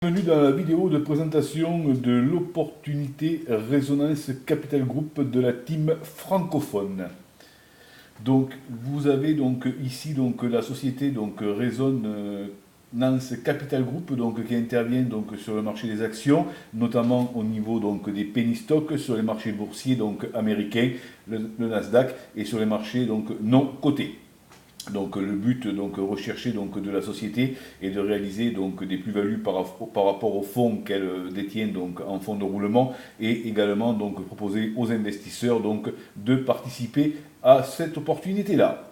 Bienvenue dans la vidéo de présentation de l'opportunité Résonance Capital Group de la team francophone. Donc vous avez donc ici donc la société donc Résonance Capital Group donc qui intervient donc sur le marché des actions, notamment au niveau donc des penny stocks sur les marchés boursiers donc américains, le Nasdaq, et sur les marchés donc non cotés. Donc le but donc recherché donc de la société est de réaliser donc des plus-values par rapport aux fonds qu'elle détient donc en fonds de roulement, et également donc proposer aux investisseurs donc de participer à cette opportunité-là.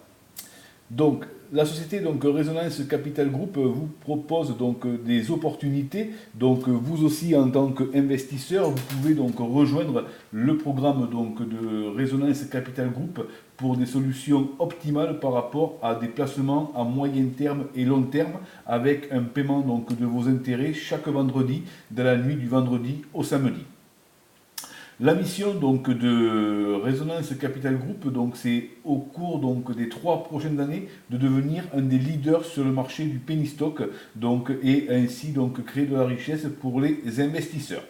Donc, la société donc Résonance Capital Group vous propose donc des opportunités. Donc, vous aussi en tant qu'investisseur, vous pouvez donc rejoindre le programme donc de Résonance Capital Group pour des solutions optimales par rapport à des placements à moyen terme et long terme, avec un paiement donc de vos intérêts chaque vendredi, de la nuit du vendredi au samedi. La mission donc de Résonance Capital Group, donc c'est au cours donc des 3 prochaines années de devenir un des leaders sur le marché du penny stock, donc, et ainsi donc créer de la richesse pour les investisseurs.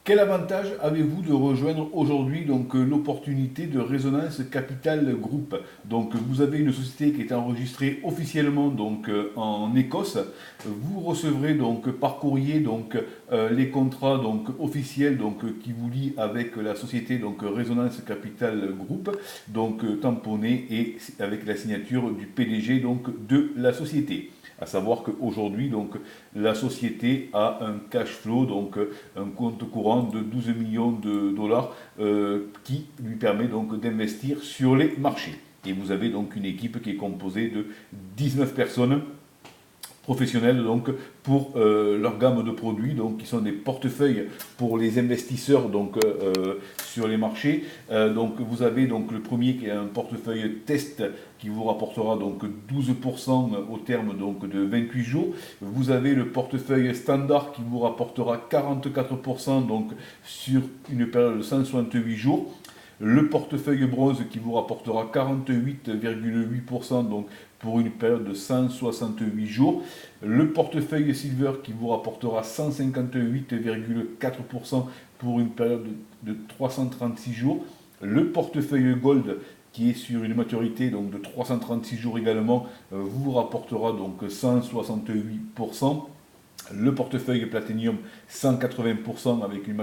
Quel avantage avez-vous de rejoindre aujourd'hui donc l'opportunité de Résonance Capital Group? Donc vous avez une société qui est enregistrée officiellement donc en Écosse. Vous recevrez donc par courrier donc les contrats donc officiels donc qui vous lient avec la société donc Résonance Capital Group, donc tamponnés et avec la signature du PDG donc de la société. À savoir qu'aujourd'hui, donc, la société a un cash flow, donc un compte courant de 12 millions de dollars qui lui permet donc d'investir sur les marchés. Et vous avez donc une équipe qui est composée de 19 personnes professionnels donc pour leur gamme de produits, donc qui sont des portefeuilles pour les investisseurs donc sur les marchés. Donc vous avez donc le premier qui est un portefeuille test qui vous rapportera donc 12% au terme donc de 28 jours. Vous avez le portefeuille standard qui vous rapportera 44% donc sur une période de 168 jours. Le portefeuille bronze qui vous rapportera 48,8% donc pour une période de 168 jours. Le portefeuille silver qui vous rapportera 158,4% pour une période de 336 jours. Le portefeuille gold qui est sur une maturité donc de 336 jours également vous rapportera donc 168%. Le portefeuille Platinum 180% avec une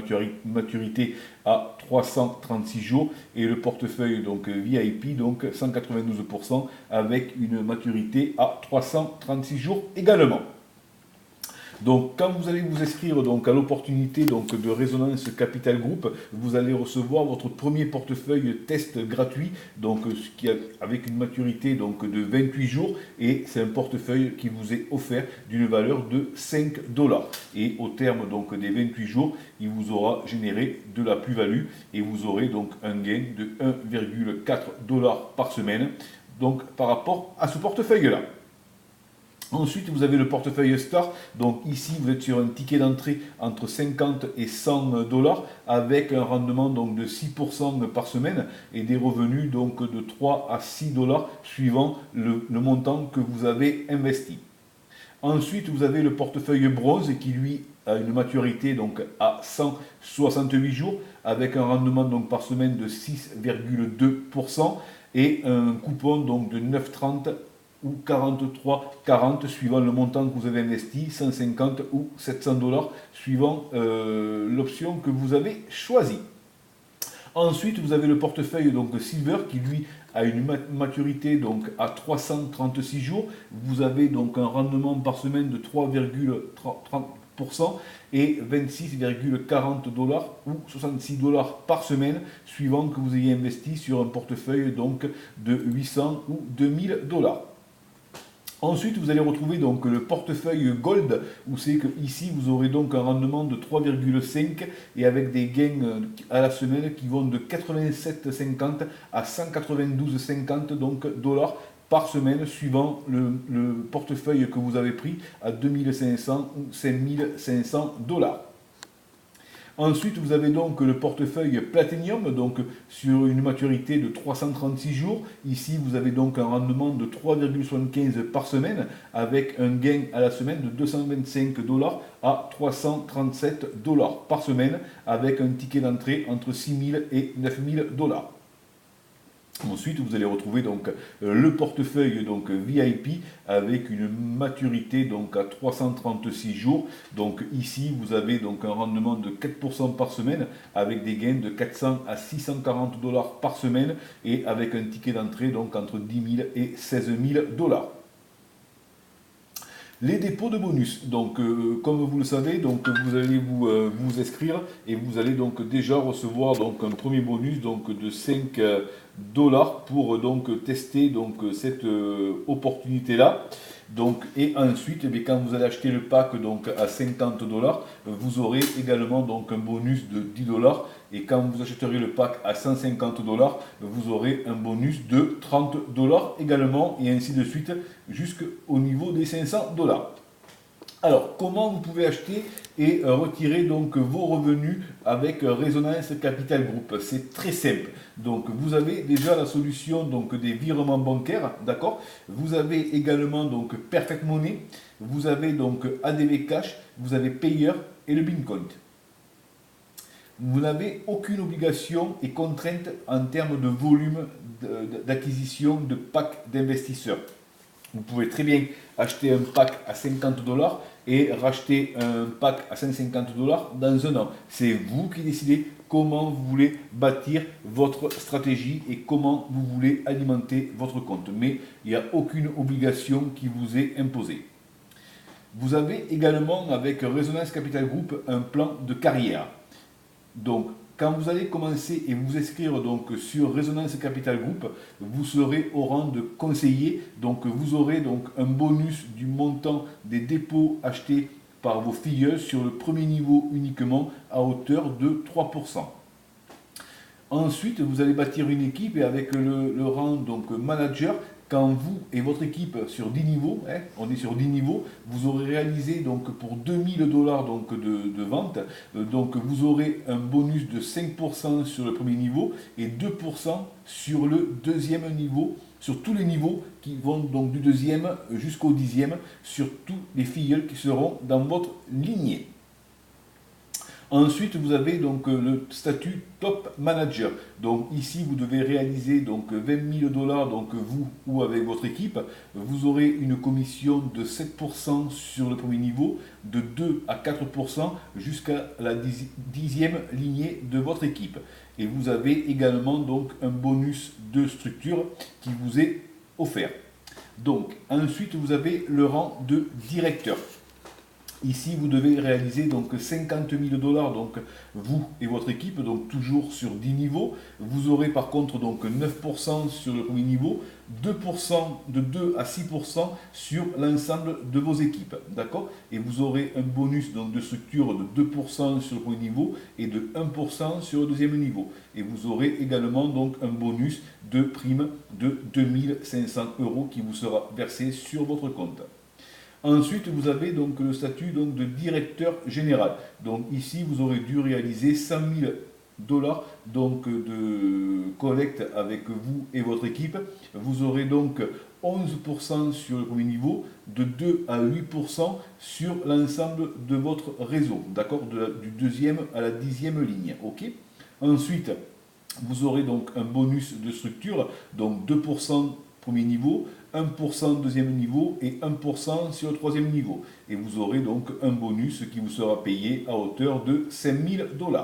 maturité à 336 jours, et le portefeuille donc VIP donc 192% avec une maturité à 336 jours également. Donc, quand vous allez vous inscrire donc à l'opportunité donc de Résonance Capital Group, vous allez recevoir votre premier portefeuille test gratuit, donc avec une maturité donc de 28 jours, et c'est un portefeuille qui vous est offert d'une valeur de 5 dollars. Et au terme donc des 28 jours, il vous aura généré de la plus-value et vous aurez donc un gain de 1,4 dollars par semaine, donc par rapport à ce portefeuille-là. Ensuite, vous avez le portefeuille Star. Donc ici, vous êtes sur un ticket d'entrée entre 50 et 100 dollars avec un rendement donc de 6% par semaine et des revenus donc de 3 à 6 dollars suivant le montant que vous avez investi. Ensuite, vous avez le portefeuille bronze qui lui a une maturité donc à 168 jours avec un rendement donc par semaine de 6,2% et un coupon donc de 9,30 ou 43,40 suivant le montant que vous avez investi, 150 ou 700 dollars suivant l'option que vous avez choisie. Ensuite, vous avez le portefeuille donc Silver qui lui a une maturité donc à 336 jours. Vous avez donc un rendement par semaine de 3,30% et 26,40 dollars ou 66 dollars par semaine suivant que vous ayez investi sur un portefeuille donc de 800 ou 2000 dollars. Ensuite, vous allez retrouver donc le portefeuille Gold, où c'est que ici vous aurez donc un rendement de 3,5 et avec des gains à la semaine qui vont de 87,50 à 192,50 donc dollars par semaine suivant le portefeuille que vous avez pris à 2500 ou 5500 dollars. Ensuite, vous avez donc le portefeuille Platinum, donc sur une maturité de 336 jours. Ici, vous avez donc un rendement de 3,75 par semaine, avec un gain à la semaine de 225 $ à 337 $ par semaine, avec un ticket d'entrée entre 6 000 et 9 000 $. Ensuite, vous allez retrouver donc le portefeuille donc VIP avec une maturité donc à 336 jours. Donc ici, vous avez donc un rendement de 4% par semaine avec des gains de 400 à 640 $ par semaine et avec un ticket d'entrée donc entre 10 000 et 16 000 $. Les dépôts de bonus, donc comme vous le savez, donc vous allez vous inscrire et vous allez donc déjà recevoir donc un premier bonus donc de 5 $ pour donc tester donc cette opportunité là. Donc, et ensuite, eh quand vous allez acheter le pack donc, à 50 $, vous aurez également donc, un bonus de 10 $. Et quand vous achèterez le pack à 150 $, vous aurez un bonus de 30 $ également, et ainsi de suite, jusqu'au niveau des 500 $. Alors, comment vous pouvez acheter et retirer donc vos revenus avec Résonance Capital Group? C'est très simple. Donc, vous avez déjà la solution donc des virements bancaires, d'accord? Vous avez également donc Perfect Money, vous avez donc ADV Cash, vous avez Payer et le Bincoin. Vous n'avez aucune obligation et contrainte en termes de volume d'acquisition de packs d'investisseurs. Vous pouvez très bien acheter un pack à 50 $ et racheter un pack à 150 $ dans un an. C'est vous qui décidez comment vous voulez bâtir votre stratégie et comment vous voulez alimenter votre compte. Mais il n'y a aucune obligation qui vous est imposée. Vous avez également avec Résonance Capital Group un plan de carrière. Donc, quand vous allez commencer et vous inscrire donc sur Résonance Capital Group, vous serez au rang de conseiller. Donc, vous aurez donc un bonus du montant des dépôts achetés par vos filleuls sur le premier niveau uniquement à hauteur de 3%. Ensuite, vous allez bâtir une équipe et avec le rang donc manager, quand vous et votre équipe sur 10 niveaux, on est sur 10 niveaux, vous aurez réalisé donc pour 2000 $ donc de vente, donc vous aurez un bonus de 5% sur le premier niveau et 2% sur le deuxième niveau, sur tous les niveaux qui vont donc du deuxième jusqu'au 10e, sur tous les filleuls qui seront dans votre lignée. Ensuite, vous avez donc le statut Top Manager. Donc ici, vous devez réaliser donc 20 000 $, donc vous ou avec votre équipe. Vous aurez une commission de 7% sur le premier niveau, de 2 à 4% jusqu'à la 10e lignée de votre équipe. Et vous avez également donc un bonus de structure qui vous est offert. Donc ensuite, vous avez le rang de directeur. Ici, vous devez réaliser donc 50 000 $, donc vous et votre équipe, donc toujours sur 10 niveaux. Vous aurez par contre donc 9% sur le premier niveau, 2% de 2 à 6% sur l'ensemble de vos équipes, d'accord? Et vous aurez un bonus donc, de structure de 2% sur le premier niveau et de 1% sur le deuxième niveau. Et vous aurez également donc un bonus de prime de 2500 € qui vous sera versé sur votre compte. Ensuite, vous avez donc le statut donc, de directeur général. Donc ici, vous aurez dû réaliser 100 000 $ donc, de collecte avec vous et votre équipe. Vous aurez donc 11% sur le premier niveau, de 2 à 8% sur l'ensemble de votre réseau, d'accord, du deuxième à la 10e ligne. Ok. Ensuite, vous aurez donc un bonus de structure, donc 2% premier niveau, 1% deuxième niveau et 1% sur le troisième niveau. Et vous aurez donc un bonus qui vous sera payé à hauteur de 5 000 $.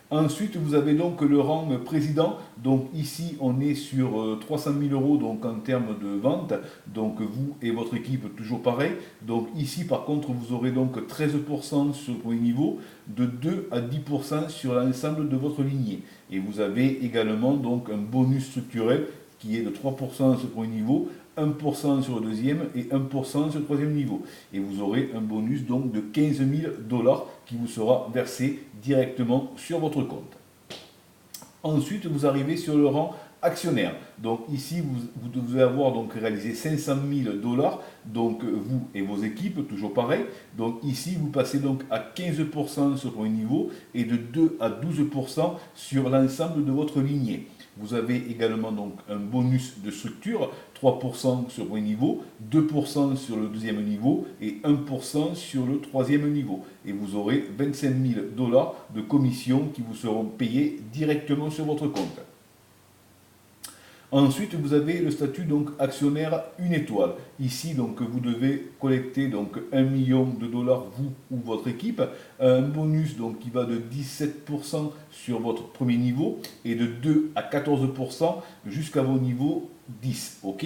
Ensuite, vous avez donc le rang président. Donc ici, on est sur 300 000 € donc en termes de vente. Donc vous et votre équipe, toujours pareil. Donc ici, par contre, vous aurez donc 13% sur le premier niveau, de 2 à 10% sur l'ensemble de votre lignée. Et vous avez également donc un bonus structurel qui est de 3% sur le premier niveau, 1% sur le deuxième et 1% sur le troisième niveau. Et vous aurez un bonus donc de 15 000 $ qui vous sera versé directement sur votre compte. Ensuite, vous arrivez sur le rang actionnaire. Donc ici, vous devez avoir donc réalisé 500 000 $, donc vous et vos équipes, toujours pareil. Donc ici, vous passez donc à 15% sur le premier niveau et de 2 à 12% sur l'ensemble de votre lignée. Vous avez également donc un bonus de structure, 3% sur le premier niveau, 2% sur le deuxième niveau et 1% sur le troisième niveau. Et vous aurez 25 000 $ de commissions qui vous seront payées directement sur votre compte. Ensuite, vous avez le statut donc actionnaire 1 étoile. Ici, donc, vous devez collecter donc 1 million de $, vous ou votre équipe. Un bonus donc, qui va de 17% sur votre premier niveau et de 2 à 14% jusqu'à vos niveaux 10. Ok.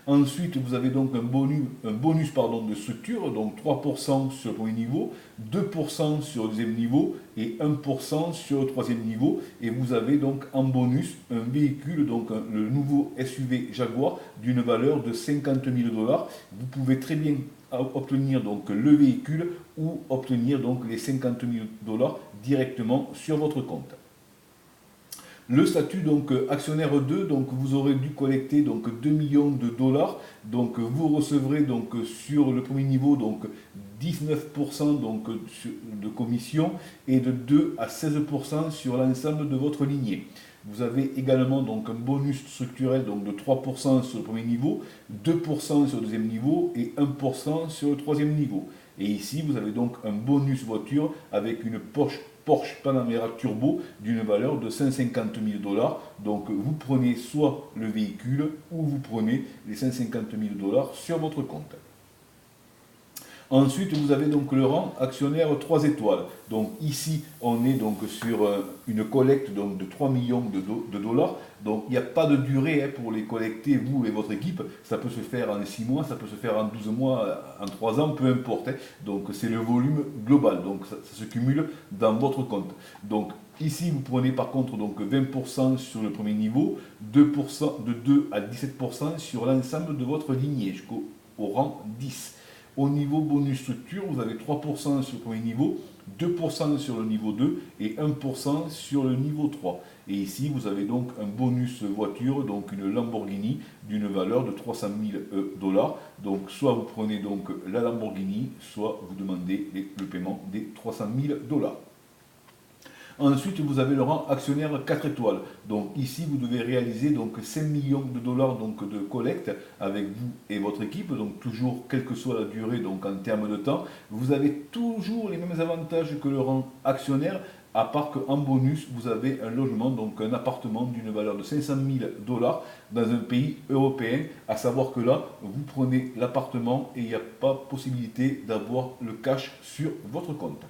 Ensuite, vous avez donc un bonus de structure, donc 3% sur le premier niveau, 2% sur le deuxième niveau et 1% sur le troisième niveau. Et vous avez donc en bonus un véhicule, donc le nouveau SUV Jaguar d'une valeur de 50 000 $. Vous pouvez très bien obtenir donc le véhicule ou obtenir donc les 50 000 $ directement sur votre compte. Le statut donc actionnaire 2, donc vous aurez dû collecter donc 2 millions de $, donc vous recevrez donc sur le premier niveau donc 19% donc de commission et de 2 à 16% sur l'ensemble de votre lignée. Vous avez également donc un bonus structurel donc de 3% sur le premier niveau, 2% sur le deuxième niveau et 1% sur le troisième niveau. Et ici, vous avez donc un bonus voiture avec une Porsche Panamera Turbo d'une valeur de 150 000 $. Donc vous prenez soit le véhicule ou vous prenez les 150 000 $ sur votre compte. Ensuite, vous avez donc le rang actionnaire 3 étoiles. Donc ici, on est donc sur une collecte donc, de 3 millions de $. Donc il n'y a pas de durée pour les collecter, vous et votre équipe. Ça peut se faire en 6 mois, ça peut se faire en 12 mois, en 3 ans, peu importe. Donc c'est le volume global. Donc ça se cumule dans votre compte. Donc ici, vous prenez par contre donc 20% sur le premier niveau, 2%, de 2 à 17% sur l'ensemble de votre lignée jusqu'au rang 10. Au niveau bonus structure, vous avez 3% sur le premier niveau, 2% sur le niveau 2 et 1% sur le niveau 3. Et ici, vous avez donc un bonus voiture, donc une Lamborghini d'une valeur de 300 000 $. Donc soit vous prenez donc la Lamborghini, soit vous demandez le paiement des 300 000 $. Ensuite, vous avez le rang actionnaire 4 étoiles. Donc ici, vous devez réaliser donc 5 millions de $, donc, de collecte avec vous et votre équipe. Donc toujours, quelle que soit la durée, donc en termes de temps, vous avez toujours les mêmes avantages que le rang actionnaire, à part qu'en bonus, vous avez un logement, donc un appartement d'une valeur de 500 000 $ dans un pays européen. À savoir que là, vous prenez l'appartement et il n'y a pas possibilité d'avoir le cash sur votre compte.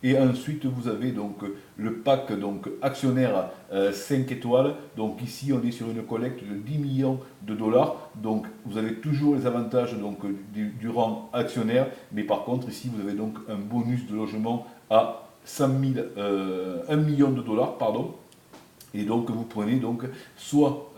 Et ensuite, vous avez donc le pack donc, actionnaire 5 étoiles. Donc ici, on est sur une collecte de 10 millions de $. Donc vous avez toujours les avantages donc, du rang actionnaire. Mais par contre, ici, vous avez donc un bonus de logement à 100 000, 1 million de $, pardon. Et donc vous prenez donc soit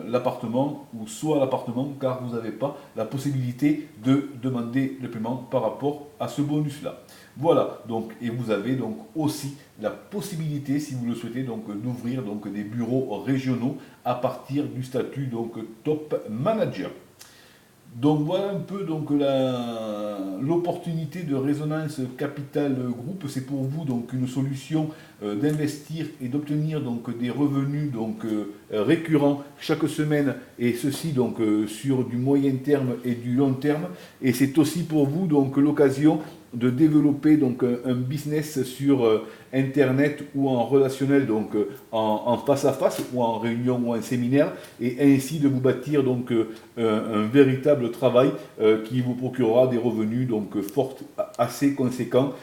l'appartement ou soit l'appartement car vous n'avez pas la possibilité de demander le paiement par rapport à ce bonus-là. Voilà, donc, et vous avez donc aussi la possibilité, si vous le souhaitez, donc d'ouvrir donc des bureaux régionaux à partir du statut donc top manager. Donc voilà un peu donc l'opportunité de Résonance Capital Group. C'est pour vous donc une solution d'investir et d'obtenir donc des revenus donc récurrents chaque semaine, et ceci donc sur du moyen terme et du long terme. Et c'est aussi pour vous donc l'occasion de développer donc un business sur internet ou en relationnel, donc en face à face ou en réunion ou en séminaire, et ainsi de vous bâtir donc un véritable travail qui vous procurera des revenus donc assez conséquents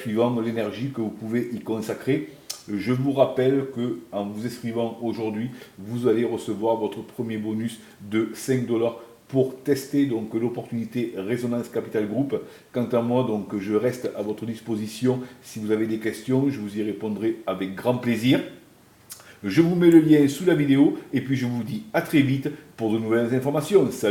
suivant l'énergie que vous pouvez y consacrer. Je vous rappelle que en vous inscrivant aujourd'hui, vous allez recevoir votre premier bonus de 5 $ pour tester donc l'opportunité Résonance Capital Group. Quant à moi, donc, je reste à votre disposition. Si vous avez des questions, je vous y répondrai avec grand plaisir. Je vous mets le lien sous la vidéo et puis je vous dis à très vite pour de nouvelles informations. Salut.